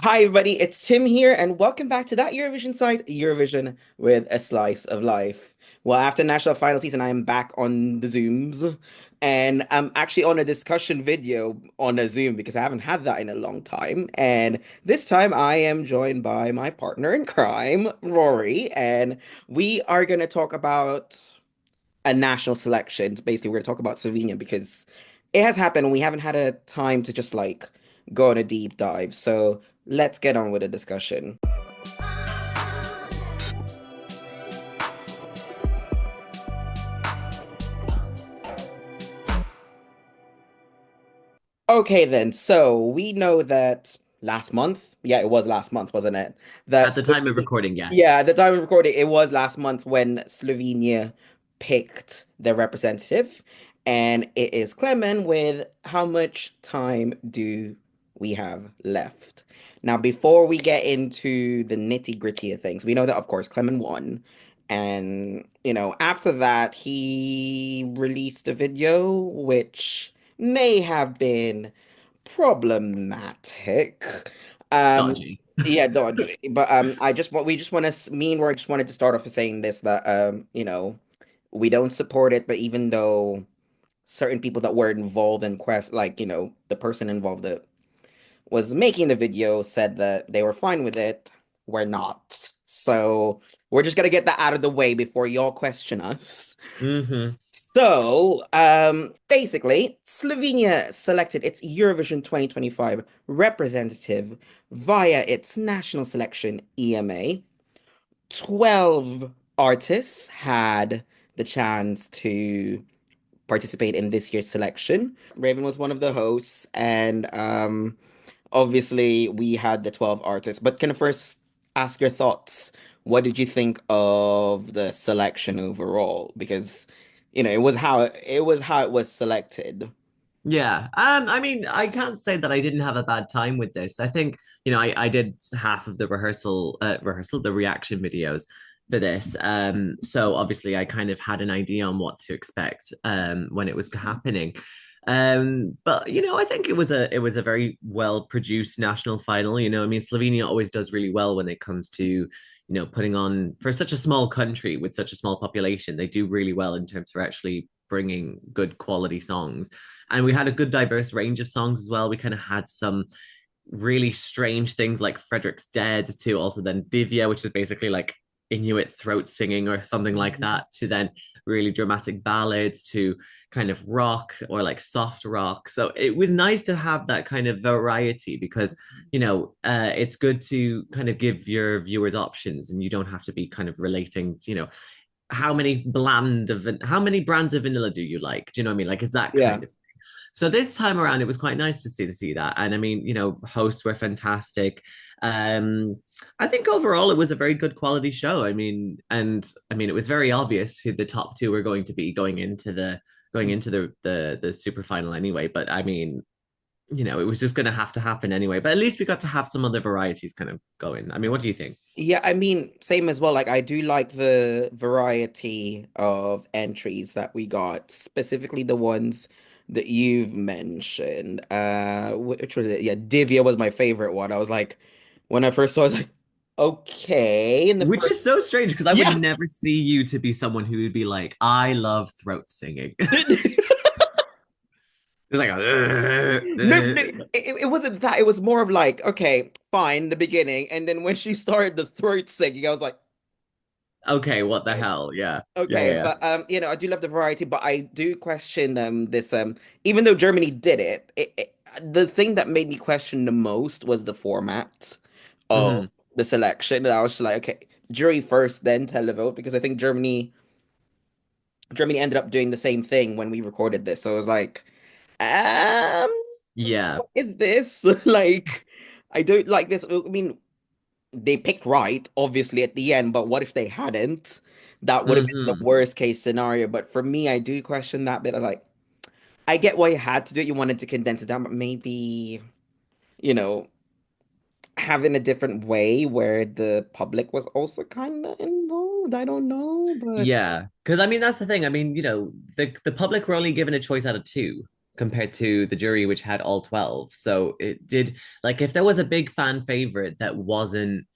Hi, everybody. It's Tim here, and welcome back to that Eurovision site, Eurovision with a Slice of Life. Well, after national final season, I am back on the Zooms, and I'm actually on a discussion video on a Zoom because I haven't had that in a long time. And this time, I am joined by my partner in crime, Rory, and we are going to talk about a national selection. Basically, we're going to talk about Slovenia because it has happened and we haven't had a time to just like go on a deep dive. So let's get on with the discussion. Okay, then. So we know that last month, yeah, it was last month, wasn't it? That At the time of Slovenia, recording, yes. yeah, at the time of recording, it was last month when Slovenia picked their representative, and it is Klemen with how much time do we have left? Now, before we get into the nitty-gritty of things, we know that, of course, Klemen won. And, after that, he released a video which may have been problematic. Um, Dodgy. yeah, dodgy. But I just want we just want to me and Roy just wanted to start off with saying this that we don't support it, but even though certain people that were involved in quest like the person involved that was making the video said that they were fine with it, we're not. So we're just gonna get that out of the way before y'all question us. Hmm. So, basically, Slovenia selected its Eurovision 2025 representative via its national selection EMA. 12 artists had the chance to participate in this year's selection. Raven was one of the hosts, and obviously we had the 12 artists. But can I first ask your thoughts? What did you think of the selection overall? Because it was how it was selected. Yeah. I mean, I can't say that I didn't have a bad time with this. I think, I did half of the the reaction videos for this. So obviously I kind of had an idea on what to expect when it was happening. But I think it was a very well produced national final. I mean, Slovenia always does really well when it comes to, putting on for such a small country with such a small population. They do really well in terms of actually bringing good quality songs. And we had a good diverse range of songs as well. We kind of had some really strange things like Frederick's Dead to also then Divya, which is basically like Inuit throat singing or something like Mhm. that, to then really dramatic ballads to kind of rock or like soft rock. So it was nice to have that kind of variety because, it's good to kind of give your viewers options and you don't have to be kind of relating, how many brands of vanilla do you like? Do you know what I mean? Like, is that Yeah. kind of so this time around, it was quite nice to see that. And I mean, hosts were fantastic. Um, I think overall it was a very good quality show. I mean, it was very obvious who the top two were going to be going into the super final anyway. But I mean, it was just going to happen anyway. But at least we got to have some other varieties kind of going. I mean, what do you think? Yeah, I mean, same as well. Like, I do like the variety of entries that we got, specifically the ones that you've mentioned. Which was it? Yeah, Divya was my favorite one. I was like, when I first saw it, I was like, okay. In the Which first, is so strange because I would yeah. never see you to be someone who would be like, I love throat singing. It's like, No, no, it wasn't that. It was more of like, okay, fine, the beginning. And then when she started the throat singing, I was like, okay, what the okay. hell? Yeah. Yeah, Okay, yeah, but I do love the variety, but I do question this even though Germany did the thing that made me question the most was the format yeah. of Hmm. the selection. And I was just like, okay, jury first, then televote, because I think Germany ended up doing the same thing when we recorded this. So I was like, um, Yeah. what is this? Like, I don't like this. I mean, they picked right, obviously, at the end, but what if they hadn't? That would have been the Hmm. worst case scenario. But for me, I do question that bit. I was like, I get why you had to do it. You wanted to condense it down, but maybe, you know, having a different way where the public was also kind of involved. I don't know, but Yeah. Because I mean, that's the thing. I mean, the public were only given a choice out of two. compared to the jury, which had all 12. So it did, like, if there was a big fan favorite that wasn't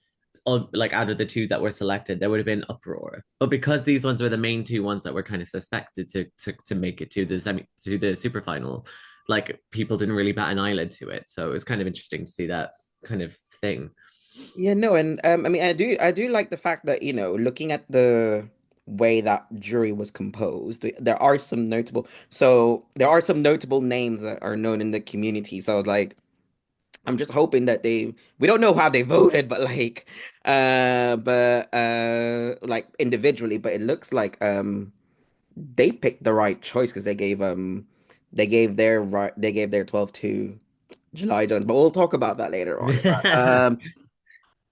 like out of the two that were selected, there would have been uproar. But because these ones were the main two ones that were kind of suspected to make it to the super final, like people didn't really bat an eyelid to it. So it was kind of interesting to see that kind of thing. Yeah, no, and I mean, I do like the fact that, looking at the way that jury was composed, there are some notable names that are known in the community. So I was like, I'm just hoping that we don't know how they voted, but like individually, but it looks like they picked the right choice because they gave their 12 to July Jones, but we'll talk about that later on.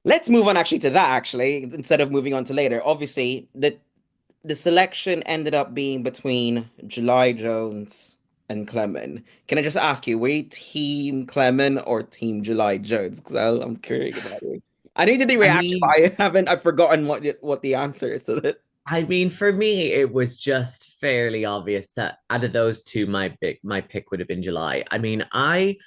Let's move on actually to that actually instead of moving on to later. Obviously, the selection ended up being between July Jones and Klemen. Can I just ask you, were you team Klemen or team July Jones? Because I'm curious about it. I needed the I reaction, but mean, I've forgotten what the answer is to that. I mean, for me, it was just fairly obvious that out of those two, my pick would have been July. I mean, I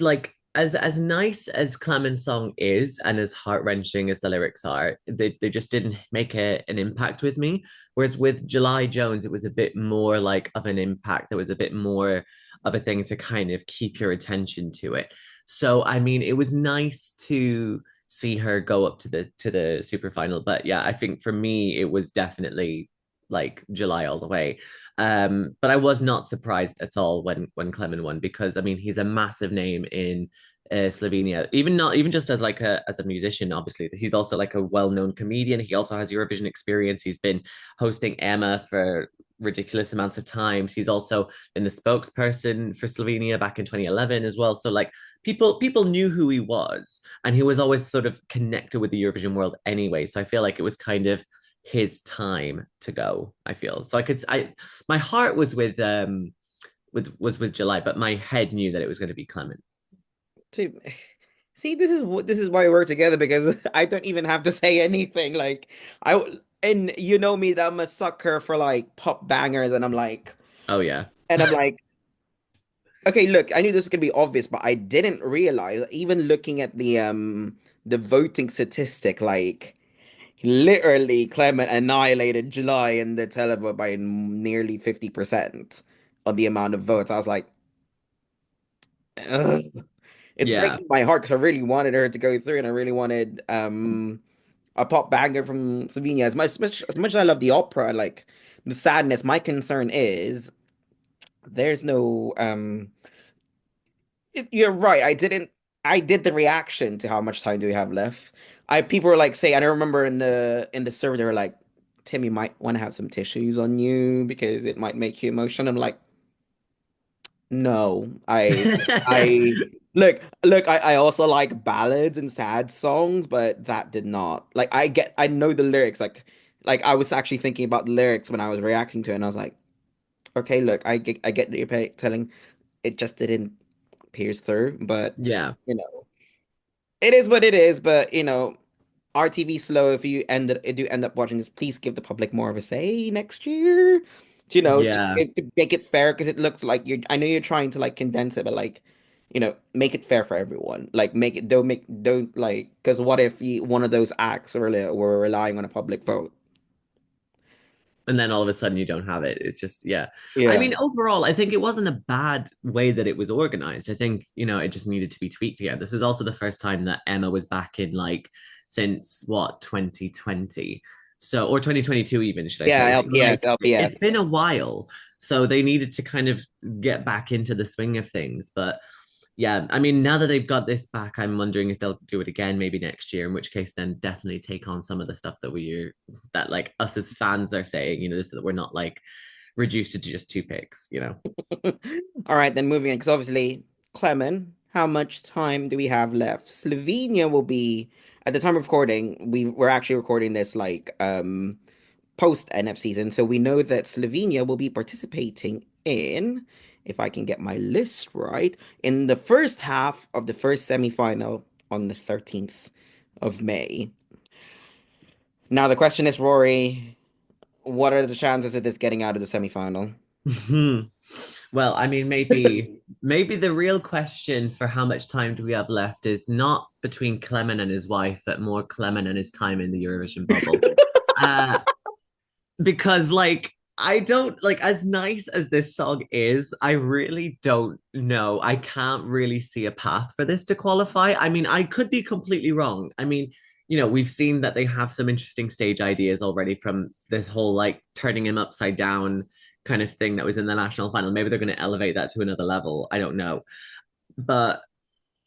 like as nice as Clement's song is and as heart-wrenching as the lyrics are, they just didn't make an impact with me. Whereas with July Jones, it was a bit more like of an impact. There was a bit more of a thing to kind of keep your attention to it. So I mean, it was nice to see her go up to the super final. But yeah, I think for me, it was definitely like July all the way. But I was not surprised at all when Klemen won because I mean he's a massive name in Slovenia. Even not even just as like a musician, obviously he's also like a well-known comedian. He also has Eurovision experience. He's been hosting EMA for ridiculous amounts of times. He's also been the spokesperson for Slovenia back in 2011 as well. So like people knew who he was, and he was always sort of connected with the Eurovision world anyway. So I feel like it was kind of his time to go. I feel so. My heart was with July, but my head knew that it was going to be Clement. See, see, this is why we work together because I don't even have to say anything. And you know me that I'm a sucker for like pop bangers, Oh yeah. and I'm like. Okay, look, I knew this was gonna be obvious, but I didn't realize, even looking at the voting statistic, like literally Clement annihilated July in the televote by nearly 50% of the amount of votes. I was like, ugh. It's Yeah. breaking my heart because I really wanted her to go through and I really wanted a pop banger from Slovenia. As much as I love the opera, like the sadness, my concern is there's no you're right. I did the reaction to how much time do we have left. People were like saying, I remember in the survey they were like, Tim, you might want to have some tissues on you because it might make you emotional. I'm like, no. I look, I also like ballads and sad songs, but that did not. Like I know the lyrics. Like I was actually thinking about the lyrics when I was reacting to it, and I was like, okay, look, I get that you're telling it just didn't pierce through, but Yeah. it is what it is. But RTVSlo, if you do end up watching this, please give the public more of a say next year. Yeah. To make it fair, because it looks like I know you're trying to like condense it, but like, make it fair for everyone. Like, don't like, because what if one of those acts were relying on a public vote? And then all of a sudden you don't have it. It's just, yeah. I Yeah. mean, overall, I think it wasn't a bad way that it was organized. I think, it just needed to be tweaked again. This is also the first time that Emma was back in like since what, 2020. So, or 2022 even, should I Yeah, say. So LPS, like it's LPS. been a while. So they needed to kind of get back into the swing of things. But yeah, I mean, now that they've got this back, I'm wondering if they'll do it again maybe next year, in which case then definitely take on some of the stuff that like us as fans are saying, so that we're not like reduced to just two picks. All right, then moving on, because obviously, Clement, how much time do we have left? Slovenia will be, at the time of recording, we're actually recording this like post NF season, so we know that Slovenia will be participating in, if I can get my list right, in the first half of the first semi-final on the 13th of May. Now the question is, Rory, what are the chances of this getting out of the semi-final? Well, I mean, maybe the real question for how much time do we have left is not between Clement and his wife, but more Clement and his time in the Eurovision bubble. Uh, because I don't like as nice as this song is, I really don't know. I can't really see a path for this to qualify. I mean, I could be completely wrong. I mean, we've seen that they have some interesting stage ideas already from this whole like turning him upside down kind of thing that was in the national final. Maybe they're going to elevate that to another level. I don't know. But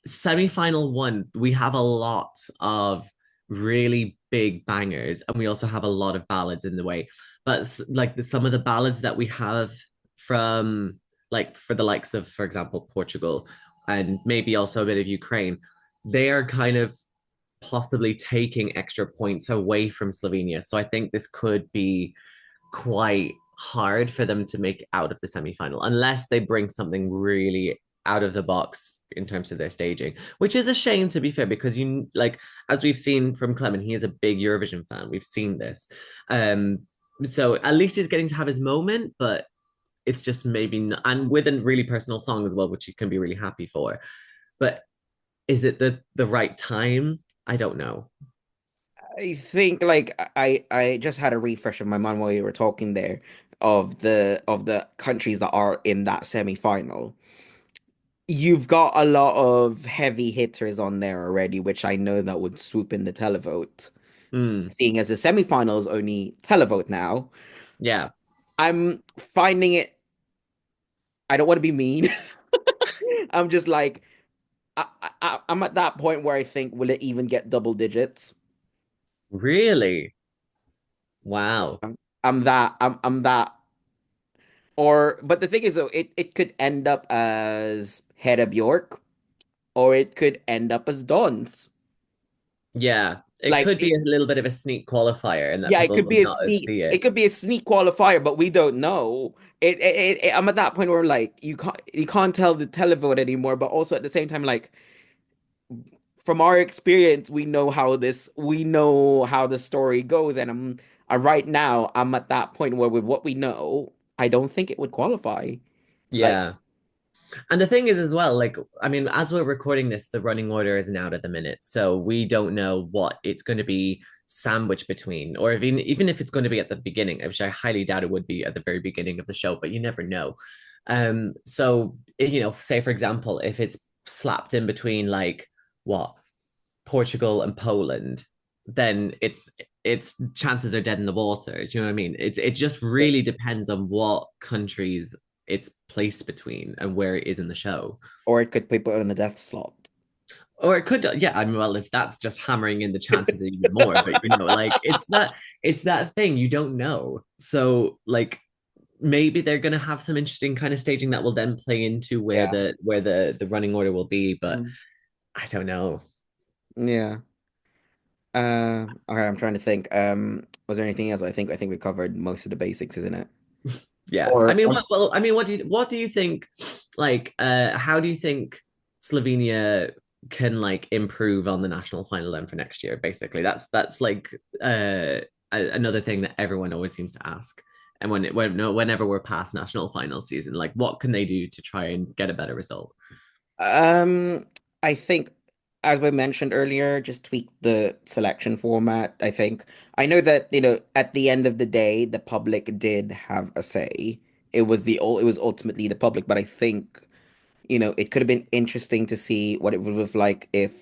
semi-final one, we have a lot of really big bangers, and we also have a lot of ballads in the way. But like some of the ballads that we have from like for the likes of, for example, Portugal and maybe also a bit of Ukraine, they are kind of possibly taking extra points away from Slovenia. So I think this could be quite hard for them to make out of the semi-final unless they bring something really out of the box in terms of their staging, which is a shame to be fair, because as we've seen from Clement, he is a big Eurovision fan. We've seen this. Um, so at least he's getting to have his moment, but it's just maybe not, and with a really personal song as well, which you can be really happy for. But is it the right time? I don't know. I think like I just had a refresh of my mind while you were talking there of the countries that are in that semi-final. You've got a lot of heavy hitters on there already, which I know that would swoop in the televote. Mm, Seeing as the semi-final is only televote now, yeah, I'm finding it. I don't want to be mean. I'm just like I'm at that point where I think will it even get double digits? really. Wow. I'm that. Or but the thing is though, it could end up as Hedda Bjork, or it could end up as Dons. Yeah, it Like could be a little bit of a sneak qualifier and that yeah, it people could will be a not sneak. see It it. could be a sneak qualifier, but we don't know. I'm at that point where like you can't tell the televote anymore, but also at the same time, like from our experience, we know how the story goes, and right now I'm at that point where with what we know, I don't think it would qualify. Like Yeah. And the thing is as well, like, I mean, as we're recording this, the running order isn't out at the minute. So we don't know what it's going to be sandwiched between, or even if it's going to be at the beginning, which I highly doubt it would be at the very beginning of the show, but you never know. So say for example, if it's slapped in between like what, Portugal and Poland, then its chances are dead in the water. Do you know what I mean? It just really depends on what countries it's placed between and where it is in the show. or it could put on a death slot. Or it could, yeah. I mean, well, if that's just hammering in the chances even more, but like it's that thing you don't know. So like maybe they're gonna have some interesting kind of staging that will then play into where Yeah. the running order will be, but Mm. I don't know. Yeah. Okay, I'm trying to think. Was there anything else? I think we covered most of the basics, isn't it? Yeah. I Or mean, what do you think, like how do you think Slovenia can like improve on the national final then for next year? Basically, that's like another thing that everyone always seems to ask. And whenever we're past national final season, like what can they do to try and get a better result? um, I think as we mentioned earlier, just tweak the selection format. I think I know that, at the end of the day, the public did have a say. It was ultimately the public, but I think, it could have been interesting to see what it would look like if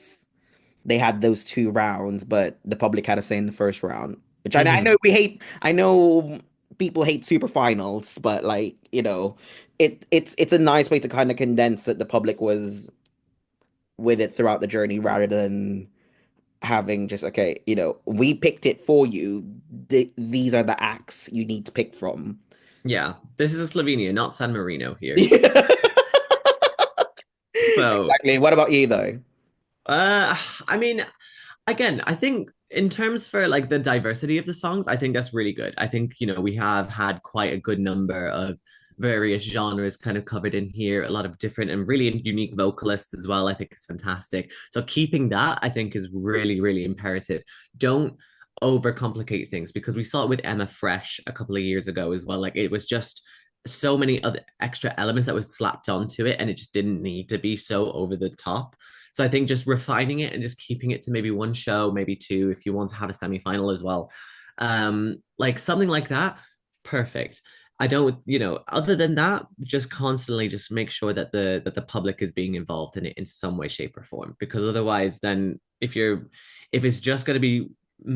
they had those two rounds, but the public had a say in the first round. Which I Hmm. know we hate. I know people hate super finals, but like, it's a nice way to kind of condense that the public was with it throughout the journey rather than having just okay, we picked it for you. These are the acts you need to pick from. Yeah, this is a Slovenia, not San Marino here. Exactly. So What about you though? I mean, again, I think in terms for like the diversity of the songs, I think that's really good. I think, we have had quite a good number of various genres kind of covered in here, a lot of different and really unique vocalists as well. I think is fantastic. So keeping that, I think, is really, really imperative. Don't overcomplicate things because we saw it with Emma Fresh a couple of years ago as well. Like it was just so many other extra elements that was slapped onto it, and it just didn't need to be so over the top. So I think just refining it and just keeping it to maybe one show, maybe two, if you want to have a semi-final as well. Like something like that, perfect. I don't, other than that, just constantly just make sure that the public is being involved in it in some way, shape, or form. Because otherwise, then if it's just going to be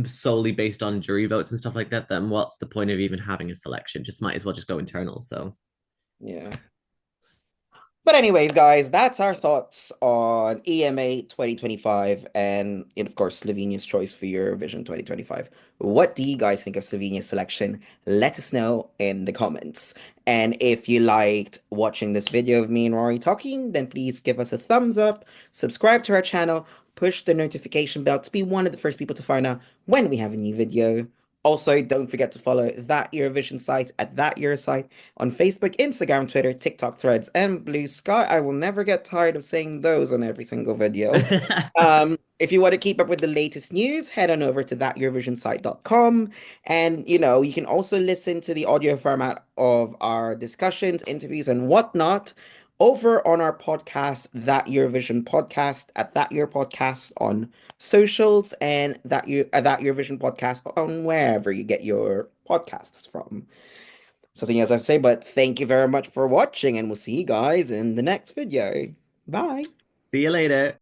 solely based on jury votes and stuff like that, then what's the point of even having a selection? Just might as well just go internal. So Yeah. But anyways, guys, that's our thoughts on EMA 2025 and of course Slovenia's choice for Eurovision 2025. What do you guys think of Slovenia's selection? Let us know in the comments. And if you liked watching this video of me and Rory talking, then please give us a thumbs up, subscribe to our channel, push the notification bell to be one of the first people to find out when we have a new video. Also, don't forget to follow That Eurovision site at That Euro site on Facebook, Instagram, Twitter, TikTok, Threads, and Blue Sky. I will never get tired of saying those on every single video. If you want to keep up with the latest news, head on over to thateurovisionsite.com. And, you can also listen to the audio format of our discussions, interviews, and whatnot over on our podcast, That Eurovision Podcast, at That Year Podcast on socials, and That Eurovision Podcast on wherever you get your podcasts from. Something else I have to say, but thank you very much for watching, and we'll see you guys in the next video. Bye. see you later.